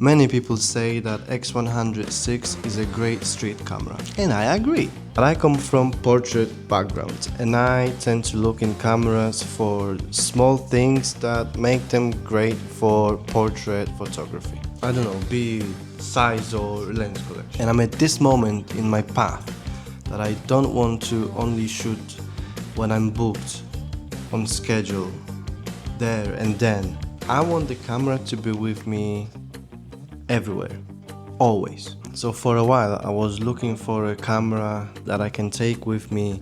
Many people say that X100VI is a great street camera, and I agree. But I come from portrait background, and I tend to look in cameras for small things that make them great for portrait photography. I don't know, be it size or lens collection. And I'm at this moment in my path that I don't want to only shoot when I'm booked, on schedule, there and then. I want the camera to be with me everywhere, always. So for a while I was looking for a camera that I can take with me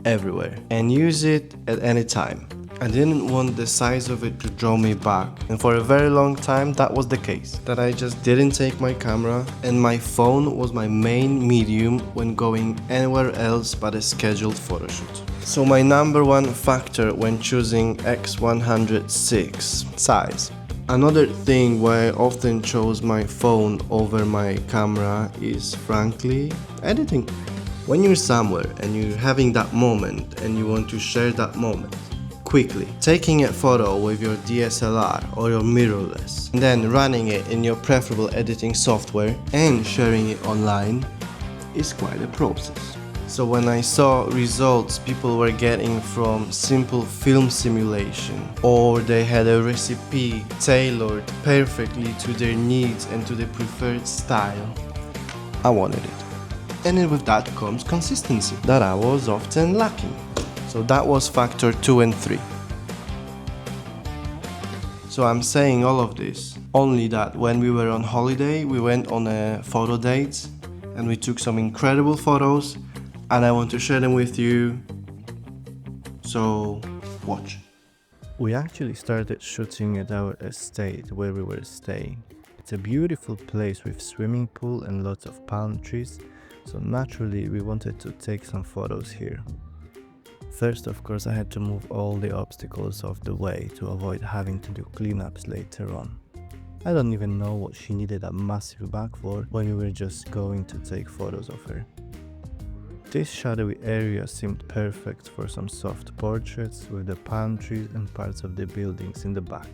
everywhere and use it at any time. I didn't want the size of it to draw me back, and for a very long time that was the case, that I just didn't take my camera, and my phone was my main medium when going anywhere else but a scheduled photo shoot. So my number one factor when choosing X100VI, size. Another thing why I often chose my phone over my camera is, frankly, editing. When you're somewhere and you're having that moment and you want to share that moment quickly, taking a photo with your DSLR or your mirrorless, and then running it in your preferable editing software and sharing it online is quite a process. So when I saw results people were getting from simple film simulation, or they had a recipe tailored perfectly to their needs and to their preferred style, I wanted it. And with that comes consistency that I was often lacking. So that was factor 2 and 3. So I'm saying all of this only that when we were on holiday we went on a photo date and we took some incredible photos, and I want to share them with you, so watch. We actually started shooting at our estate where we were staying. It's a beautiful place with swimming pool and lots of palm trees, so naturally we wanted to take some photos here. First, of course, I had to move all the obstacles off the way to avoid having to do cleanups later on. I don't even know what she needed a massive bag for when we were just going to take photos of her. This shadowy area seemed perfect for some soft portraits with the palm trees and parts of the buildings in the back.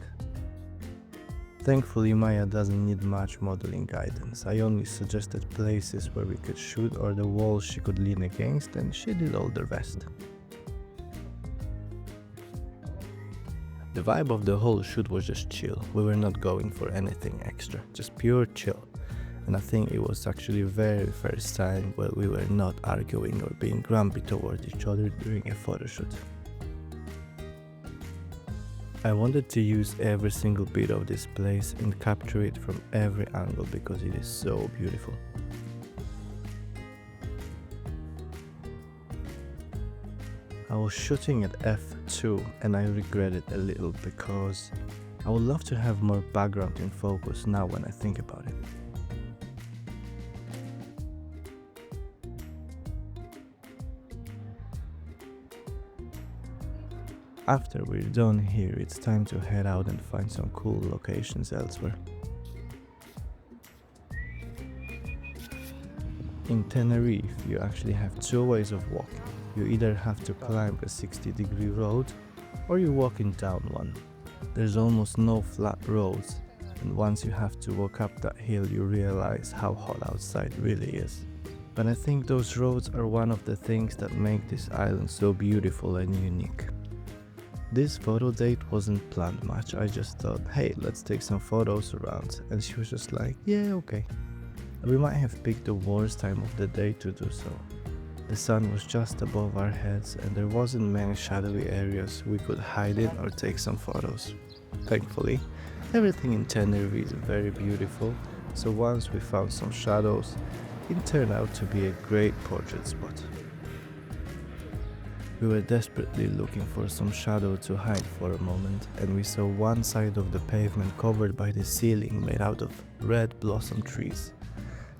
Thankfully, Maya doesn't need much modeling guidance. I only suggested places where we could shoot or the walls she could lean against, and she did all the rest. The vibe of the whole shoot was just chill. We were not going for anything extra, just pure chill. And I think it was actually the very first time where we were not arguing or being grumpy toward each other during a photo shoot. I wanted to use every single bit of this place and capture it from every angle because it is so beautiful. I was shooting at f2 and I regret it a little because I would love to have more background in focus now when I think about it. After we're done here, it's time to head out and find some cool locations elsewhere. In Tenerife, you actually have two ways of walking. You either have to climb a 60-degree road, or you walk in down one. There's almost no flat roads, and once you have to walk up that hill you realize how hot outside really is. But I think those roads are one of the things that make this island so beautiful and unique. This photo date wasn't planned much. I just thought, hey, let's take some photos around, and she was just like, yeah, okay. We might have picked the worst time of the day to do so. The sun was just above our heads and there wasn't many shadowy areas we could hide in or take some photos. Thankfully, everything in Tenerife is very beautiful, so once we found some shadows, it turned out to be a great portrait spot. We were desperately looking for some shadow to hide for a moment, and we saw one side of the pavement covered by the ceiling made out of red blossom trees.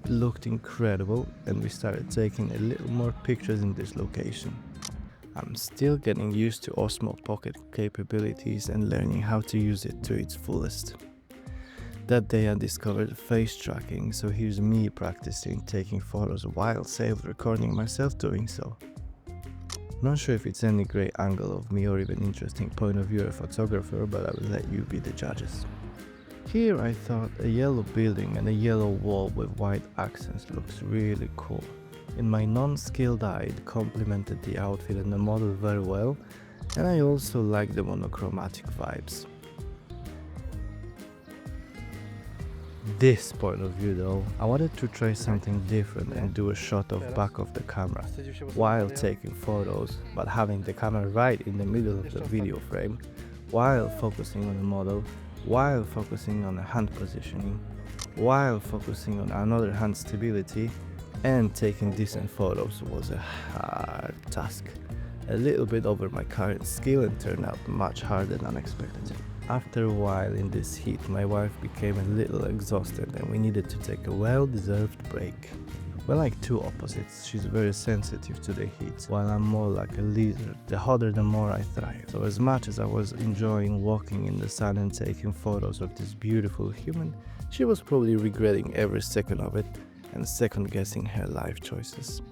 It looked incredible, and we started taking a little more pictures in this location. I'm still getting used to Osmo Pocket capabilities and learning how to use it to its fullest. That day I discovered face tracking, so here's me practicing taking photos while self recording myself doing so. Not sure if it's any great angle of me or even interesting point of view of a photographer, but I will let you be the judges. Here I thought a yellow building and a yellow wall with white accents looks really cool. In my non-skilled eye, it complemented the outfit and the model very well, and I also like the monochromatic vibes. This point of view though, I wanted to try something different and do a shot of back of the camera while taking photos, but having the camera right in the middle of the video frame, while focusing on the model, while focusing on the hand positioning, while focusing on another hand stability, and taking decent photos was a hard task. A little bit over my current skill and turned out much harder than unexpected. After a while in this heat, my wife became a little exhausted and we needed to take a well-deserved break. We're like two opposites. She's very sensitive to the heat, while I'm more like a lizard. The hotter the more I thrive. So as much as I was enjoying walking in the sun and taking photos of this beautiful human, she was probably regretting every second of it and second guessing her life choices.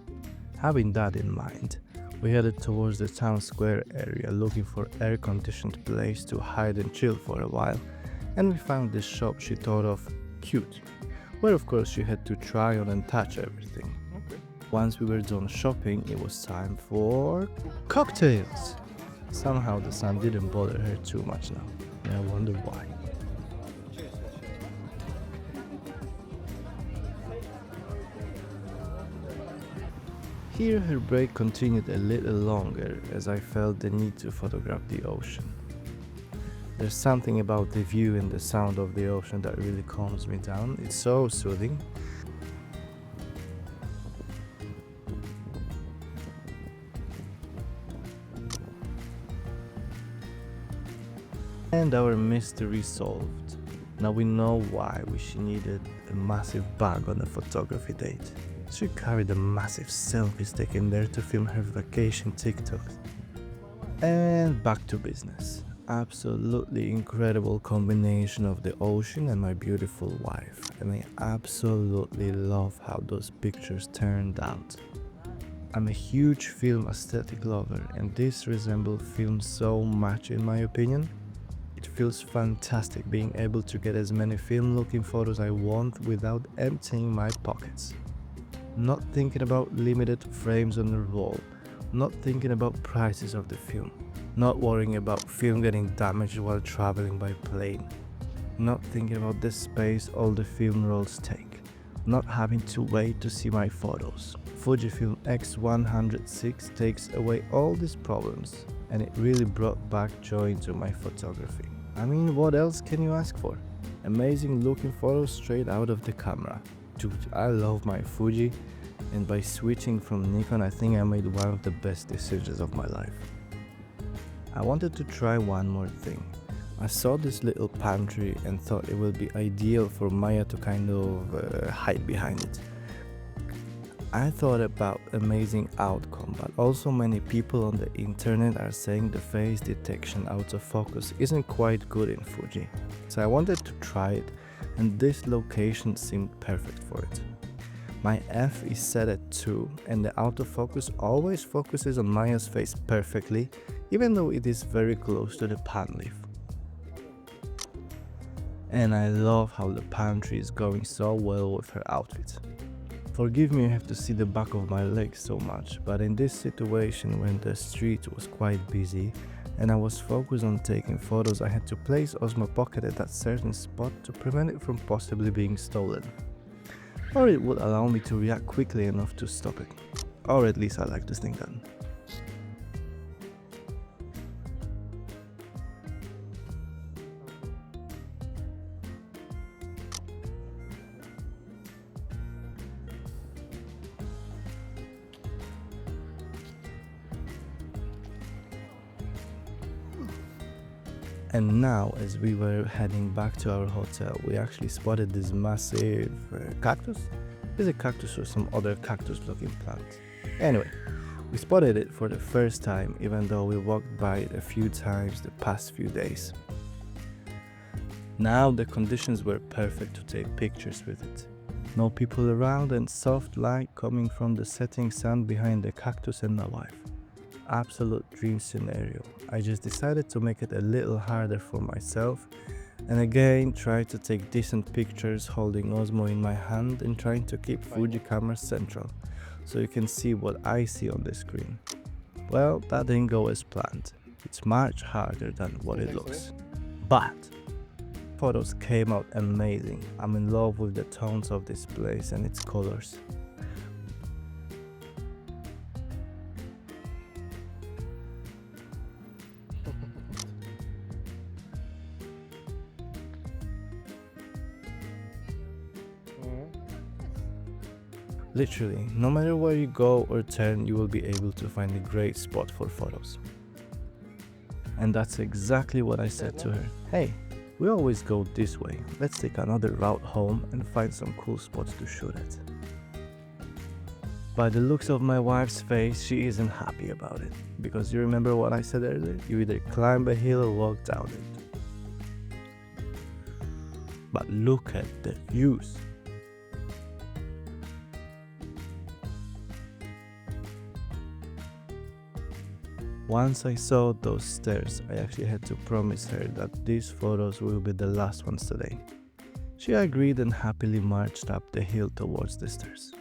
Having that in mind, we headed towards the town square area looking for air-conditioned place to hide and chill for a while, and we found this shop she thought of cute, where of course she had to try on and touch everything. Once we were done shopping, it was time for cocktails. Somehow the sun didn't bother her too much now, and I wonder why. Here her break continued a little longer as I felt the need to photograph the ocean. There's something about the view and the sound of the ocean that really calms me down. It's so soothing. And our mystery solved. Now we know why she needed a massive bag on a photography date. She carried a massive selfie stick in there to film her vacation TikToks. And back to business. Absolutely incredible combination of the ocean and my beautiful wife, and I absolutely love how those pictures turned out. I'm a huge film aesthetic lover and this resembles film so much in my opinion. It feels fantastic being able to get as many film looking photos I want without emptying my pockets. Not thinking about limited frames on the wall, not thinking about prices of the film, not worrying about film getting damaged while traveling by plane, not thinking about the space all the film rolls take, not having to wait to see my photos. Fujifilm X100VI takes away all these problems and it really brought back joy into my photography. I mean, what else can you ask for? Amazing looking photos straight out of the camera. Dude, I love my Fuji, and by switching from Nikon I think I made one of the best decisions of my life. I wanted to try one more thing. I saw this little pantry and thought it would be ideal for Maya to kind of hide behind it. I thought about amazing outcome, but also many people on the internet are saying the face detection autofocus isn't quite good in Fuji. So I wanted to try it, and this location seemed perfect for it. My f is set at 2 and the autofocus always focuses on Maya's face perfectly, even though it is very close to the pan leaf. And I love how the pantry is going so well with her outfit. Forgive me, I have to see the back of my legs so much, but in this situation when the street was quite busy and I was focused on taking photos, I had to place Osmo Pocket at that certain spot to prevent it from possibly being stolen. Or it would allow me to react quickly enough to stop it. Or at least I like to think that. And now, as we were heading back to our hotel, we actually spotted this massive cactus. Is it cactus or some other cactus looking plant? Anyway, we spotted it for the first time, even though we walked by it a few times the past few days. Now the conditions were perfect to take pictures with it. No people around and soft light coming from the setting sun behind the cactus and my wife. Absolute dream scenario. I just decided to make it a little harder for myself And again, try to take decent pictures holding Osmo in my hand and trying to keep Fuji camera central, so you can see what I see on the screen. Well, that didn't go as planned. It's much harder than what it looks. But photos came out amazing. I'm in love with the tones of this place and its colors. Literally, no matter where you go or turn, you will be able to find a great spot for photos. And that's exactly what I said to her. Hey, we always go this way. Let's take another route home and find some cool spots to shoot at. By the looks of my wife's face, she isn't happy about it. Because you remember what I said earlier? You either climb a hill or walk down it. But look at the views. Once I saw those stairs, I actually had to promise her that these photos will be the last ones today. She agreed and happily marched up the hill towards the stairs.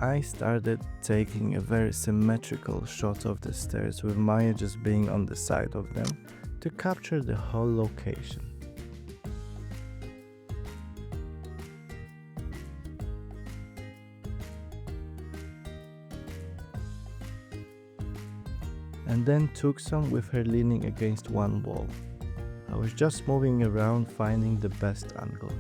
I started taking a very symmetrical shot of the stairs with Maya just being on the side of them to capture the whole location. And then took some with her leaning against one wall. I was just moving around finding the best angle.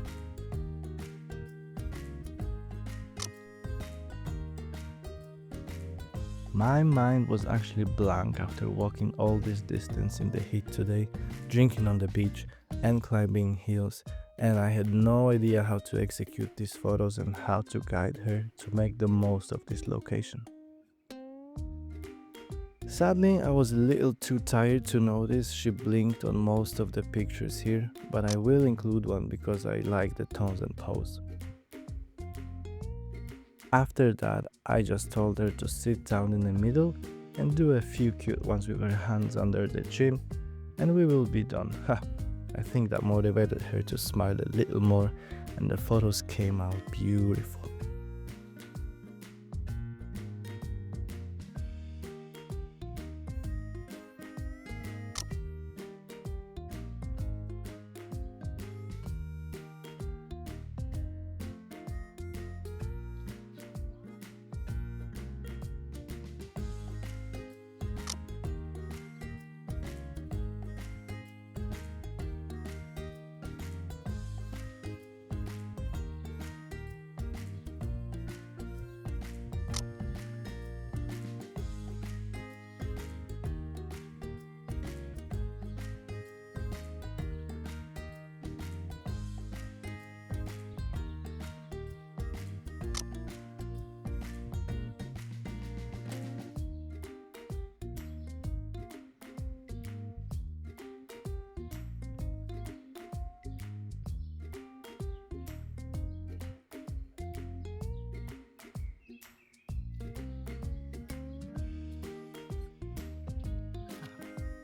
My mind was actually blank after walking all this distance in the heat today, drinking on the beach and climbing hills, and I had no idea how to execute these photos and how to guide her to make the most of this location. Sadly, I was a little too tired to notice she blinked on most of the pictures here, but I will include one because I like the tones and pose. After that, I just told her to sit down in the middle and do a few cute ones with her hands under the chin, and we will be done. I think that motivated her to smile a little more, and the photos came out beautiful.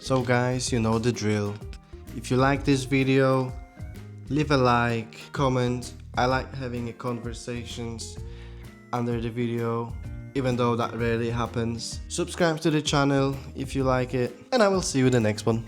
So guys, you know the drill. If you like this video, leave a like, comment. I like having conversations under the video, even though that rarely happens. Subscribe to the channel if you like it, and I will see you in the next one.